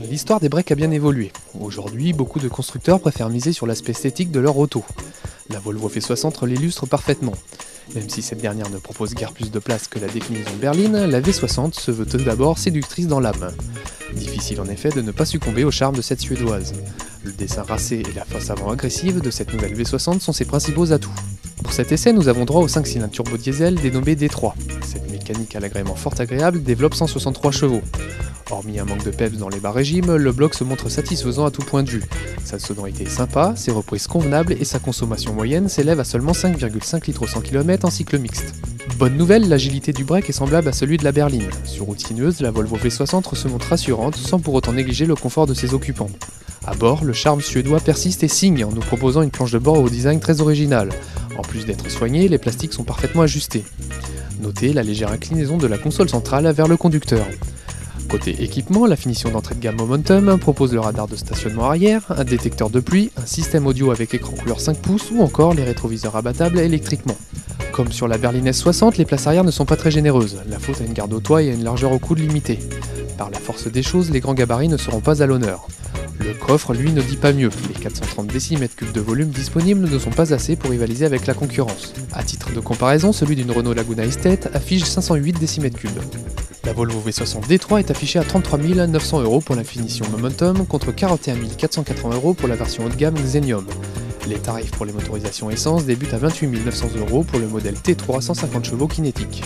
L'histoire des breaks a bien évolué. Aujourd'hui, beaucoup de constructeurs préfèrent miser sur l'aspect esthétique de leur auto. La Volvo V60 l'illustre parfaitement. Même si cette dernière ne propose guère plus de place que la déclinaison berline, la V60 se veut tout d'abord séductrice dans l'âme. Difficile en effet de ne pas succomber au charme de cette suédoise. Le dessin racé et la face avant agressive de cette nouvelle V60 sont ses principaux atouts. Pour cet essai, nous avons droit au 5 cylindres turbo-diesel dénommé D3. Cette mécanique à l'agrément fort agréable développe 163 chevaux. Hormis un manque de peps dans les bas régimes, le bloc se montre satisfaisant à tout point de vue. Sa sonorité est sympa, ses reprises convenables et sa consommation moyenne s'élève à seulement 5,5 litres au 100 km en cycle mixte. Bonne nouvelle, l'agilité du break est semblable à celui de la berline. Sur route sinueuse, la Volvo V60 se montre rassurante sans pour autant négliger le confort de ses occupants. À bord, le charme suédois persiste et signe en nous proposant une planche de bord au design très original. En plus d'être soignée, les plastiques sont parfaitement ajustés. Notez la légère inclinaison de la console centrale vers le conducteur. Côté équipement, la finition d'entrée de gamme Momentum propose le radar de stationnement arrière, un détecteur de pluie, un système audio avec écran couleur 5 pouces ou encore les rétroviseurs abattables électriquement. Comme sur la berline S60, les places arrière ne sont pas très généreuses, la faute à une garde au toit et à une largeur au coude limitée. Par la force des choses, les grands gabarits ne seront pas à l'honneur. Le coffre, lui, ne dit pas mieux. Les 430 décimètres-cubes de volume disponibles ne sont pas assez pour rivaliser avec la concurrence. À titre de comparaison, celui d'une Renault Laguna Estate affiche 508 décimètres-cubes. La Volvo V60 D3 est affichée à 33 900 € pour la finition Momentum contre 41 480 € pour la version haut de gamme Xenium. Les tarifs pour les motorisations essence débutent à 28 900 € pour le modèle T3 150 chevaux kinétique.